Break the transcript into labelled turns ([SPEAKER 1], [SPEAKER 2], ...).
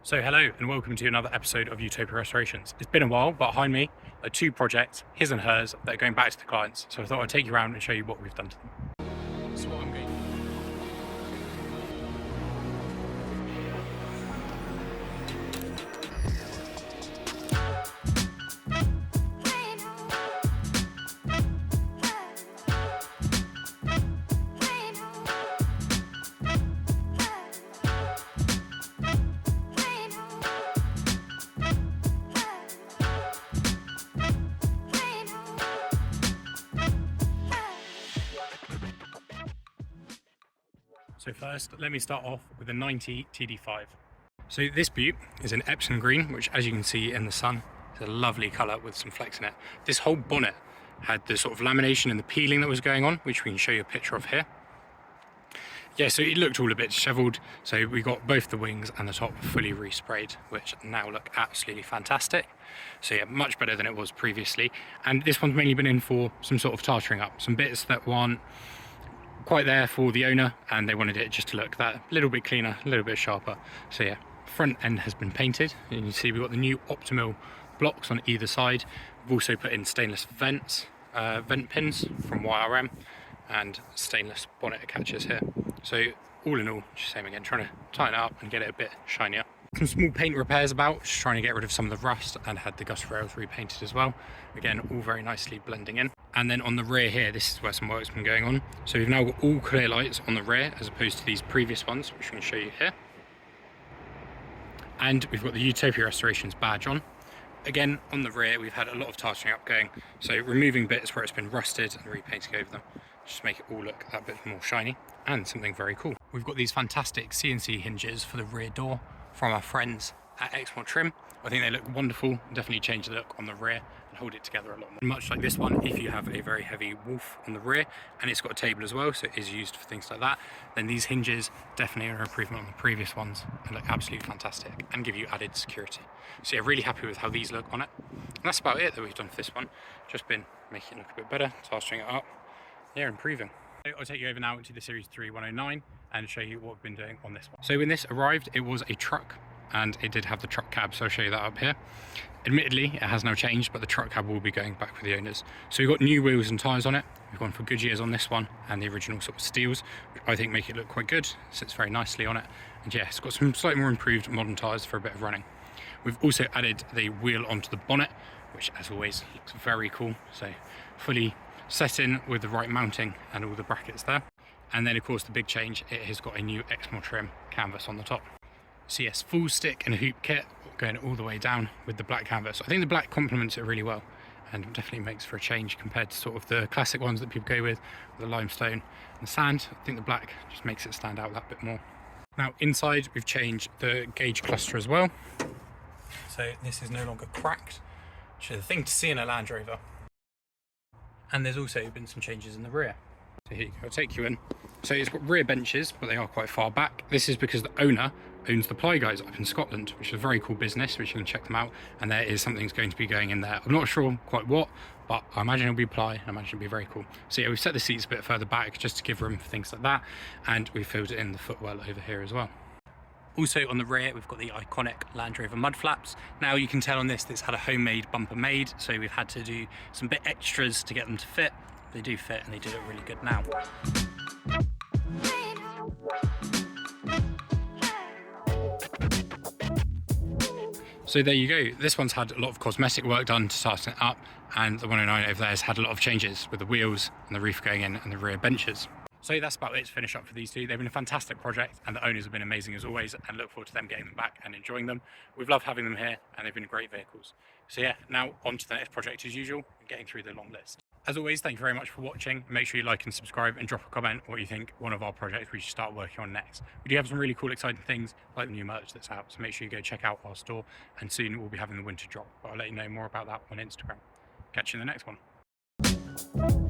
[SPEAKER 1] So hello and welcome to another episode of Utopia Restorations. It's been a while, but behind me are two projects, his and hers, that are going back to the clients. So I thought I'd take you around and show you what we've done to them. So what I'm going So first, let me start off with a 90 td5. So this beaut is an Epsom green, which as you can see in the sun, is a lovely colour with some flecks in it. This whole bonnet had the sort of lamination and the peeling that was going on, which we can show you a picture of here. Yeah, so it looked all a bit dishevelled, so we got both the wings and the top fully resprayed, which now look absolutely fantastic. So yeah, much better than it was previously. And this one's mainly been in for some sort of tartering up, some bits that weren't quite there for the owner, and they wanted it just to look that little bit cleaner, a little bit sharper. So yeah, front end has been painted, and you can see we've got the new optimal blocks on either side. We've also put in stainless vent pins from YRM and stainless bonnet catches here. So all in all, just same again, trying to tighten it up and get it a bit shinier. Some small paint repairs about, just trying to get rid of some of the rust, and had the gust rails repainted as well. Again, all very nicely blending in. And then on the rear here, this is where some work's been going on. So we've now got all clear lights on the rear as opposed to these previous ones, which I'm going to show you here. And we've got the Utopia Restorations badge on. Again, on the rear, we've had a lot of tartering up going. So removing bits where it's been rusted and repainting over them, just to make it all look that bit more shiny. And something very cool, we've got these fantastic CNC hinges for the rear door from our friends at Exmo Trim. I think they look wonderful, definitely change the look on the rear and hold it together a lot more. Much like this one, if you have a very heavy wolf on the rear and it's got a table as well, so it is used for things like that, then these hinges definitely are an improvement on the previous ones and look absolutely fantastic and give you added security. So yeah, really happy with how these look on it. And that's about it that we've done for this one. Just been making it look a bit better, plastering it up, yeah, improving. I'll take you over now to the Series 3 109 and show you what we've been doing on this one. So when this arrived, it was a truck, and it did have the truck cab, so I'll show you that up here. Admittedly, it has now changed, but the truck cab will be going back with the owners. So we've got new wheels and tyres on it. We've gone for Goodyears on this one, and the original sort of steels, which I think make it look quite good. Sits very nicely on it. And yeah, it's got some slightly more improved modern tyres for a bit of running. We've also added the wheel onto the bonnet, which as always looks very cool. So fully set in with the right mounting and all the brackets there. And then of course the big change, it has got a new Exmo Trim canvas on the top. So yes, full stick and hoop kit going all the way down with the black canvas. I think the black complements it really well and definitely makes for a change compared to sort of the classic ones that people go with the limestone and the sand. I think the black just makes it stand out that bit more. Now inside we've changed the gauge cluster as well. So this is no longer cracked, which is a thing to see in a Land Rover. And there's also been some changes in the rear. So here you go, I'll take you in. So it's got rear benches, but they are quite far back. This is because the owner owns the Ply Guys up in Scotland, which is a very cool business, which you can check them out. And there is something's going to be going in there. I'm not sure quite what, but I imagine it'll be Ply, and I imagine it'll be very cool. So yeah, we've set the seats a bit further back just to give room for things like that. And we filled in the footwell over here as well. Also on the rear, we've got the iconic Land Rover mud flaps. Now you can tell on this, it's had a homemade bumper made, so we've had to do some bit extras to get them to fit. They do fit and they do look really good now. So there you go. This one's had a lot of cosmetic work done to tighten it up, and the 109 over there has had a lot of changes with the wheels and the roof going in and the rear benches. So that's about it to finish up for these two. They've been a fantastic project and the owners have been amazing as always, and look forward to them getting them back and enjoying them. We've loved having them here and they've been great vehicles. So yeah, now on to the next project as usual, and getting through the long list. As always, thank you very much for watching. Make sure you like and subscribe and drop a comment what you think one of our projects we should start working on next. We do have some really cool exciting things like the new merch that's out, so make sure you go check out our store, and soon we'll be having the winter drop, but I'll let you know more about that on Instagram. Catch you in the next one.